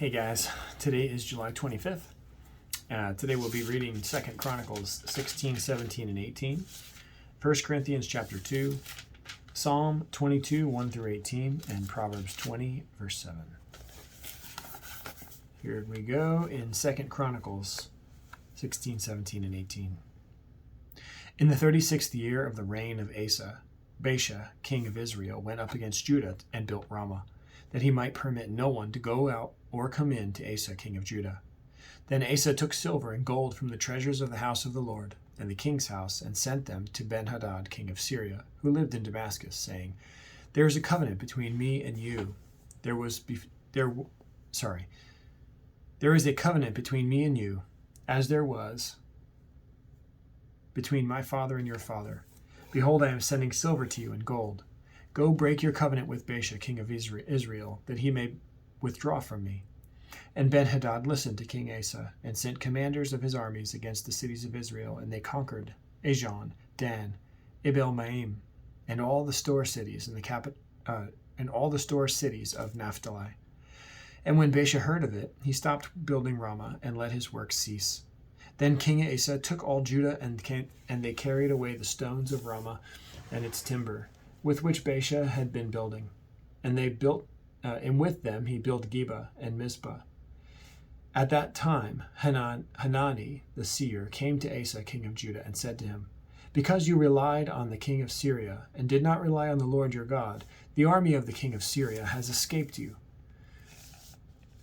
Hey guys, today is July 25th. Today we'll be reading 2 Chronicles 16, 17, and 18, 1 Corinthians chapter 2, Psalm 22, 1 through 18, and Proverbs 20, verse 7. Here we go in 2 Chronicles 16, 17, and 18. In the 36th year of the reign of Asa, Baasha, king of Israel, went up against Judah and built Ramah, that he might permit no one to go out or come in to Asa, king of Judah. Then Asa took silver and gold from the treasures of the house of the Lord and the king's house, and sent them to Ben-Hadad, king of Syria, who lived in Damascus, saying, There is a covenant between me and you. There is a covenant between me and you, as there was between my father and your father. Behold, I am sending silver to you and gold. Go break your covenant with Baasha, king of Israel, that he may withdraw from me. And Ben-Hadad listened to King Asa, and sent commanders of his armies against the cities of Israel, and they conquered Ajon, Dan, Abel-maim, and all the store cities and all the store cities of Naphtali. And when Baasha heard of it, he stopped building Ramah and let his work cease. Then King Asa took all Judah, and they carried away the stones of Ramah and its timber, with which Baasha had been building. And with them he built Geba and Mizpah. At that time Hanani the seer came to Asa, king of Judah, and said to him, Because you relied on the king of Syria, and did not rely on the Lord your God, the army of the king of Syria has escaped you.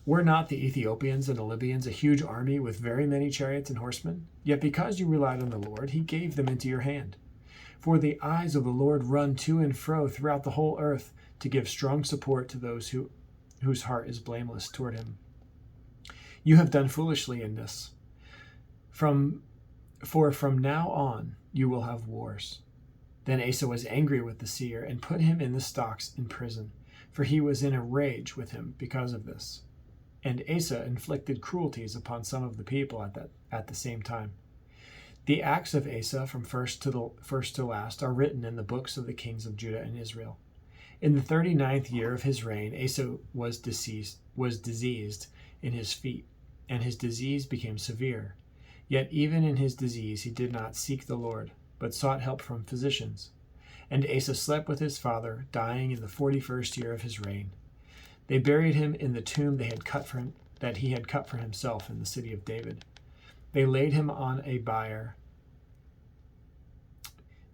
Were not the Ethiopians and the Libyans a huge army with very many chariots and horsemen? Yet because you relied on the Lord, he gave them into your hand. For the eyes of the Lord run to and fro throughout the whole earth, to give strong support to those whose heart is blameless toward him. You have done foolishly in this. For from now on you will have wars. Then Asa was angry with the seer, and put him in the stocks in prison, for he was in a rage with him because of this. And Asa inflicted cruelties upon some of the people at the same time. The acts of Asa from first to last are written in the books of the kings of Judah and Israel. In the 39th year of his reign, Asa was diseased in his feet, and his disease became severe. Yet even in his disease he did not seek the Lord, but sought help from physicians. And Asa slept with his father, dying in the 41st year of his reign. They buried him in the tomb that he had cut for himself in the city of David. They laid him on a bier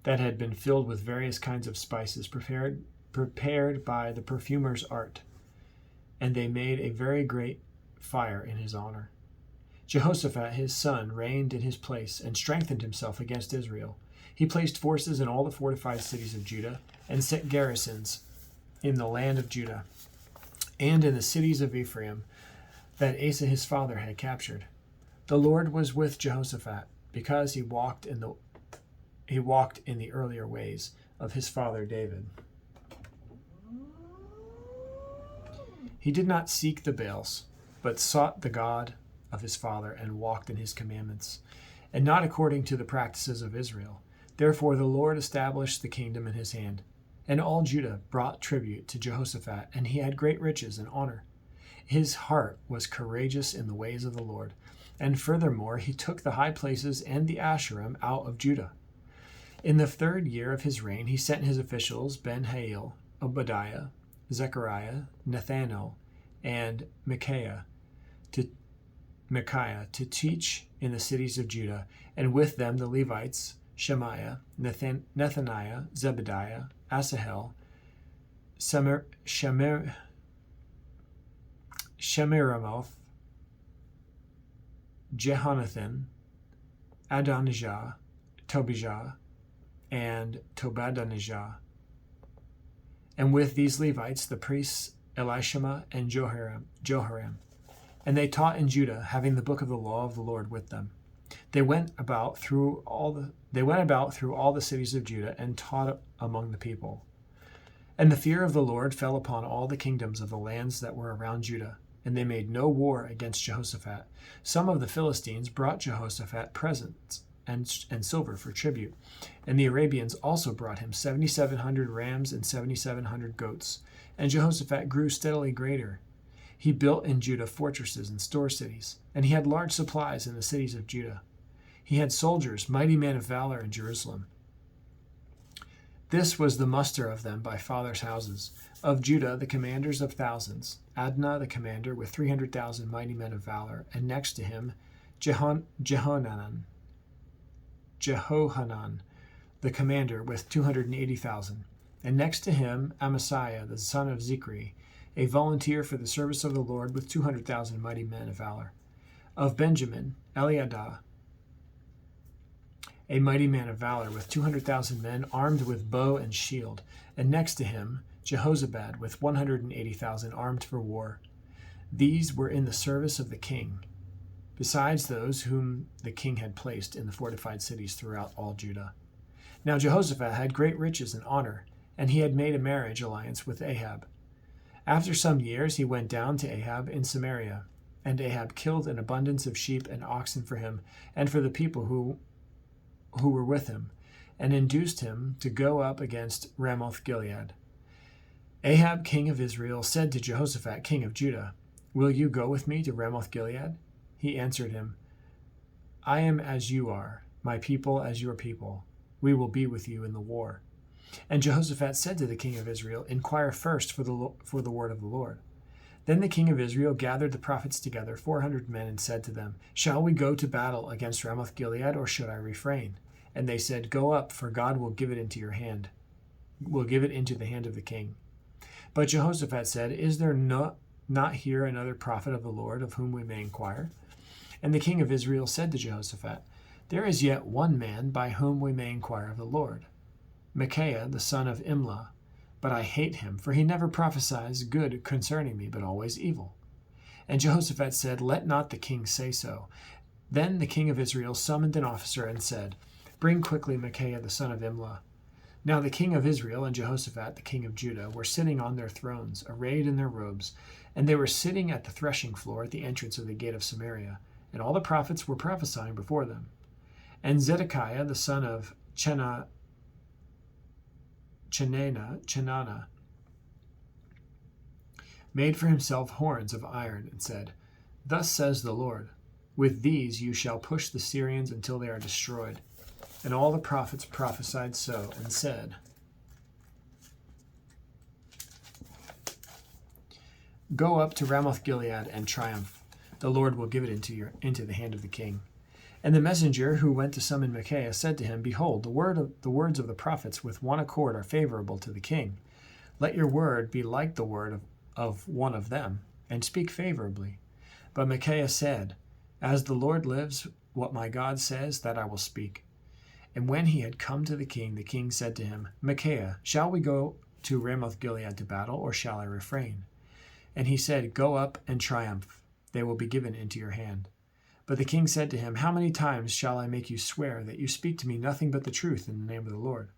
that had been filled with various kinds of spices prepared by the perfumer's art, and they made a very great fire in his honor. Jehoshaphat his son reigned in his place, and strengthened himself against Israel. He placed forces in all the fortified cities of Judah, and set garrisons in the land of Judah, and in the cities of Ephraim that Asa his father had captured. The Lord was with Jehoshaphat, because he walked in the earlier ways of his father David. He did not seek the Baals, but sought the God of his father, and walked in his commandments, and not according to the practices of Israel. Therefore the Lord established the kingdom in his hand. And all Judah brought tribute to Jehoshaphat, and he had great riches and honor. His heart was courageous in the ways of the Lord. And furthermore, he took the high places and the Asherim out of Judah. In the 3rd year of his reign, he sent his officials Ben-Hail, Obadiah, Zechariah, Nathanael, and Micaiah to teach in the cities of Judah, and with them the Levites, Shemaiah, Nethaniah, Zebediah, Asahel, Shemiramoth, Jehonathan, Adonijah, Tobijah, and Tobadonijah. And with these Levites, the priests Elishama and Joharam. And they taught in Judah, having the book of the law of the Lord with them. They went about through all the cities of Judah, and taught among the people. And the fear of the Lord fell upon all the kingdoms of the lands that were around Judah, and they made no war against Jehoshaphat. Some of the Philistines brought Jehoshaphat presents and silver for tribute, and the Arabians also brought him 7,700 rams and 7,700 goats. And Jehoshaphat grew steadily greater. He built in Judah fortresses and store cities, and he had large supplies in the cities of Judah. He had soldiers, mighty men of valor in Jerusalem. This was the muster of them by fathers' houses. Of Judah, the commanders of thousands, Adnah the commander with 300,000 mighty men of valor, and next to him Jehohanan, the commander with 280,000, and next to him Amasiah the son of Zichri, a volunteer for the service of the Lord with 200,000 mighty men of valor. Of Benjamin, Eliadah, a mighty man of valor with 200,000 men armed with bow and shield, and next to him Jehozabad with 180,000 armed for war. These were in the service of the king, besides those whom the king had placed in the fortified cities throughout all Judah. Now Jehoshaphat had great riches and honor, and he had made a marriage alliance with Ahab. After some years he went down to Ahab in Samaria, and Ahab killed an abundance of sheep and oxen for him and for the people who were with him, and induced him to go up against Ramoth-Gilead. Ahab, king of Israel, said to Jehoshaphat, king of Judah, "Will you go with me to Ramoth-Gilead?" He answered him, "I am as you are, my people as your people. We will be with you in the war." And Jehoshaphat said to the king of Israel, "Inquire first for the word of the Lord." Then the king of Israel gathered the prophets together, 400 men, and said to them, "Shall we go to battle against Ramoth-Gilead, or should I refrain?" And they said, "Go up, for God will give it into your hand, will give it into the hand of the king." But Jehoshaphat said, "Is there not here another prophet of the Lord of whom we may inquire?" And the king of Israel said to Jehoshaphat, "There is yet one man by whom we may inquire of the Lord, Micaiah the son of Imlah. But I hate him, for he never prophesies good concerning me, but always evil." And Jehoshaphat said, "Let not the king say so." Then the king of Israel summoned an officer and said, "Bring quickly Micaiah the son of Imlah." Now the king of Israel and Jehoshaphat the king of Judah were sitting on their thrones, arrayed in their robes, and they were sitting at the threshing floor at the entrance of the gate of Samaria, and all the prophets were prophesying before them. And Zedekiah the son of Chenaanah made for himself horns of iron and said, "Thus says the Lord, with these you shall push the Syrians until they are destroyed." And all the prophets prophesied so and said, "Go up to Ramoth-Gilead and triumph. The Lord will give it into the hand of the king." And the messenger who went to summon Micaiah said to him, "Behold, the words of the prophets with one accord are favorable to the king. Let your word be like the word of one of them, and speak favorably." But Micaiah said, "As the Lord lives, what my God says, that I will speak." And when he had come to the king said to him, "Micaiah, shall we go to Ramoth-Gilead to battle, or shall I refrain?" And he said, "Go up and triumph. They will be given into your hand." But the king said to him, "How many times shall I make you swear that you speak to me nothing but the truth in the name of the Lord?"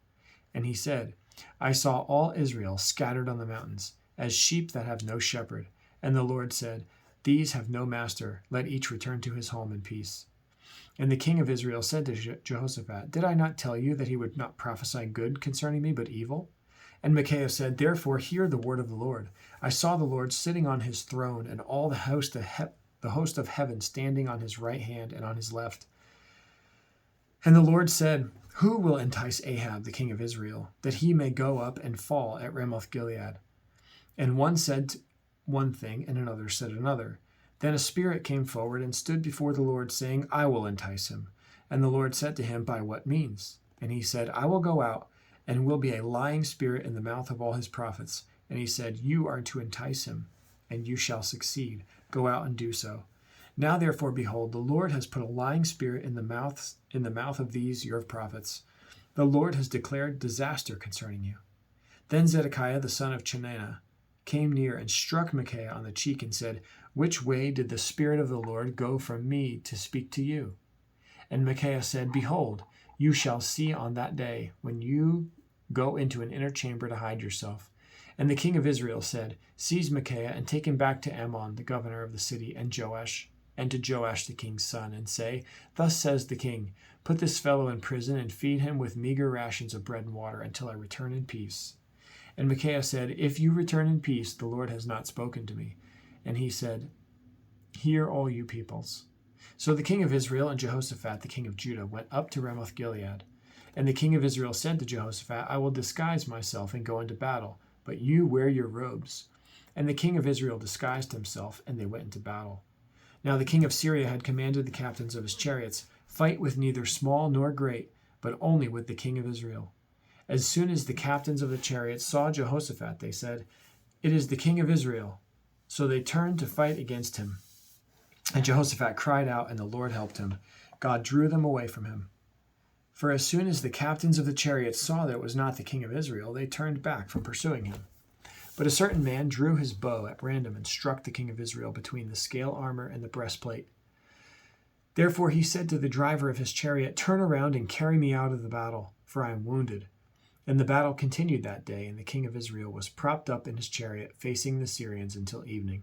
And he said, "I saw all Israel scattered on the mountains, as sheep that have no shepherd. And the Lord said, These have no master. Let each return to his home in peace." And the king of Israel said to Jehoshaphat, "Did I not tell you that he would not prophesy good concerning me, but evil?" And Micaiah said, "Therefore hear the word of the Lord. I saw the Lord sitting on his throne, and all the host of heaven standing on his right hand and on his left. And the Lord said, Who will entice Ahab, the king of Israel, that he may go up and fall at Ramoth-Gilead?" And one said one thing, and another said another. Then a spirit came forward and stood before the Lord, saying, "I will entice him." And the Lord said to him, "By what means?" And he said, "I will go out, and will be a lying spirit in the mouth of all his prophets." And he said, "You are to entice him, and you shall succeed. Go out and do so. Now therefore, behold, the Lord has put a lying spirit in the mouth of these your prophets. The Lord has declared disaster concerning you." Then Zedekiah the son of Chenaanah came near and struck Micaiah on the cheek and said, "Which way did the Spirit of the Lord go from me to speak to you?" And Micaiah said, "Behold, you shall see on that day when you go into an inner chamber to hide yourself." And the king of Israel said, "Seize Micaiah and take him back to Ammon, the governor of the city, and to Joash the king's son, and say, Thus says the king, put this fellow in prison and feed him with meager rations of bread and water until I return in peace." And Micaiah said, "If you return in peace, the Lord has not spoken to me." And he said, "Hear, all you peoples." So the king of Israel and Jehoshaphat, the king of Judah, went up to Ramoth Gilead. And the king of Israel said to Jehoshaphat, "I will disguise myself and go into battle, but you wear your robes." And the king of Israel disguised himself, and they went into battle. Now the king of Syria had commanded the captains of his chariots, "Fight with neither small nor great, but only with the king of Israel." As soon as the captains of the chariots saw Jehoshaphat, they said, "It is the king of Israel." So they turned to fight against him. And Jehoshaphat cried out, and the Lord helped him. God drew them away from him. For as soon as the captains of the chariots saw that it was not the king of Israel, they turned back from pursuing him. But a certain man drew his bow at random and struck the king of Israel between the scale armor and the breastplate. Therefore he said to the driver of his chariot, "Turn around and carry me out of the battle, for I am wounded." And the battle continued that day, and the king of Israel was propped up in his chariot, facing the Syrians until evening.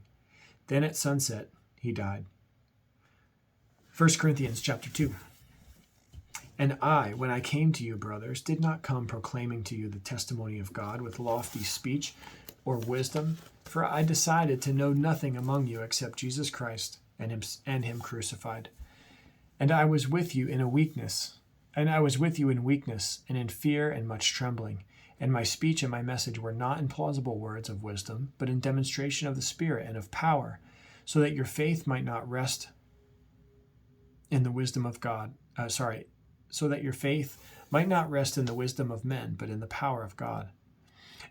Then at sunset he died. 1 Corinthians chapter 2. And I, when I came to you, brothers, did not come proclaiming to you the testimony of God with lofty speech or wisdom, for I decided to know nothing among you except Jesus Christ and him crucified. And I was with you in weakness, and in fear and much trembling. And my speech and my message were not in plausible words of wisdom, but in demonstration of the Spirit and of power, so that your faith might not rest in the wisdom of so that your faith might not rest in the wisdom of men, but in the power of God.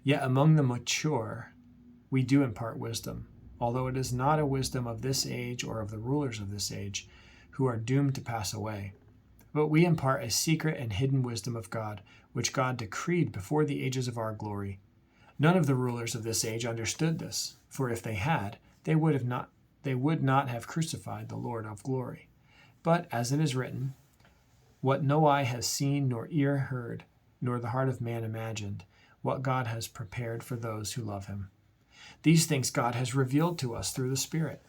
Yet among the mature we do impart wisdom, although it is not a wisdom of this age or of the rulers of this age, who are doomed to pass away. But we impart a secret and hidden wisdom of God, which God decreed before the ages of our glory. None of the rulers of this age understood this, for if they had, they would not have crucified the Lord of glory. But as it is written, "What no eye has seen, nor ear heard, nor the heart of man imagined, what God has prepared for those who love him. These things God has revealed to us through the Spirit."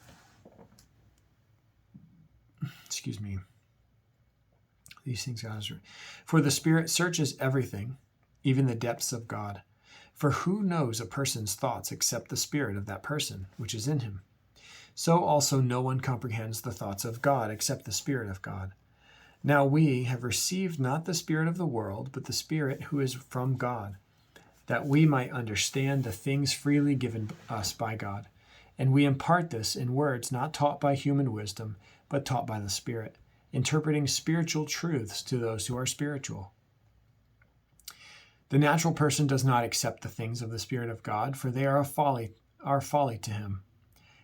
For the Spirit searches everything, even the depths of God. For who knows a person's thoughts except the spirit of that person, which is in him? So also no one comprehends the thoughts of God except the Spirit of God. Now we have received not the spirit of the world, but the Spirit who is from God, that we might understand the things freely given us by God. And we impart this in words not taught by human wisdom, but taught by the Spirit, interpreting spiritual truths to those who are spiritual. The natural person does not accept the things of the Spirit of God, for they are folly to him,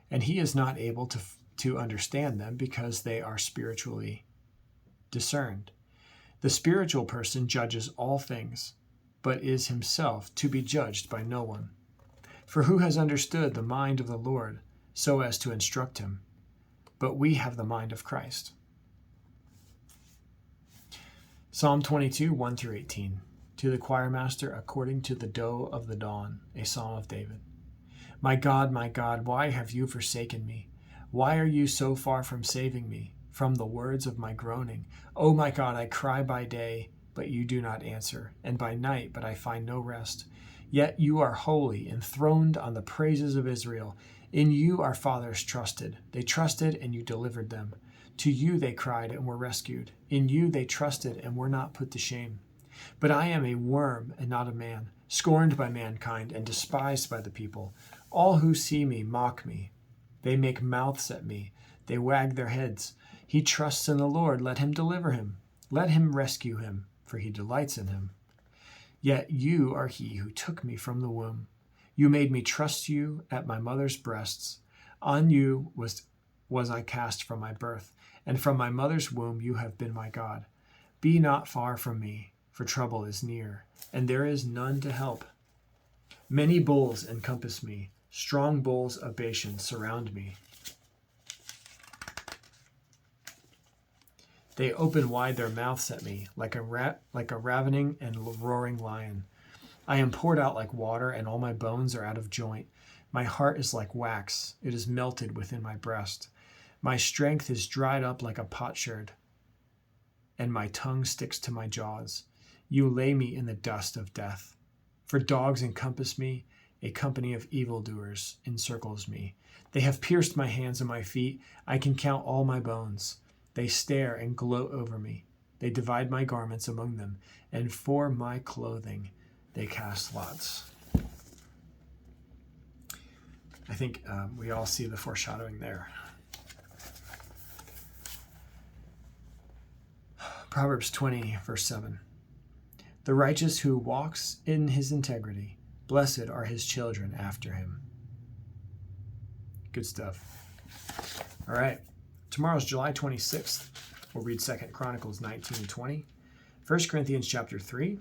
and he is not able to understand them because they are spiritually discerned. The spiritual person judges all things, but is himself to be judged by no one. For who has understood the mind of the Lord so as to instruct him? But we have the mind of Christ. Psalm 22, 1-18. To the choir master, according to the doe of the dawn, a psalm of David. My God, why have you forsaken me? Why are you so far from saving me, from the words of my groaning? O my God, I cry by day, but you do not answer, and by night, but I find no rest. Yet you are holy, enthroned on the praises of Israel. In you our fathers trusted. They trusted, and you delivered them. To you they cried and were rescued. In you they trusted and were not put to shame. But I am a worm and not a man, scorned by mankind and despised by the people. All who see me mock me. They make mouths at me. They wag their heads. He trusts in the Lord. Let him deliver him. Let him rescue him, for he delights in him. Yet you are he who took me from the womb. You made me trust you at my mother's breasts. On you was I cast from my birth, and from my mother's womb you have been my God. Be not far from me, for trouble is near, and there is none to help. Many bulls encompass me. Strong bulls of Bashan surround me. They open wide their mouths at me, like a ravening and roaring lion. I am poured out like water, and all my bones are out of joint. My heart is like wax. It is melted within my breast. My strength is dried up like a potsherd, and my tongue sticks to my jaws. You lay me in the dust of death. For dogs encompass me, a company of evildoers encircles me. They have pierced my hands and my feet. I can count all my bones. They stare and gloat over me. They divide my garments among them, and for my clothing they cast lots. I think we all see the foreshadowing there. Proverbs 20, verse 7. The righteous who walks in his integrity, blessed are his children after him. Good stuff. All right. Tomorrow's July 26th. We'll read 2 Chronicles 19 and 20, 1 Corinthians chapter 3,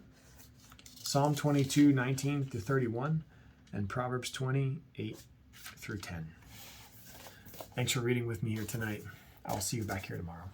Psalm 22, 19 to 31, and Proverbs 28 through 10. Thanks for reading with me here tonight. I'll see you back here tomorrow.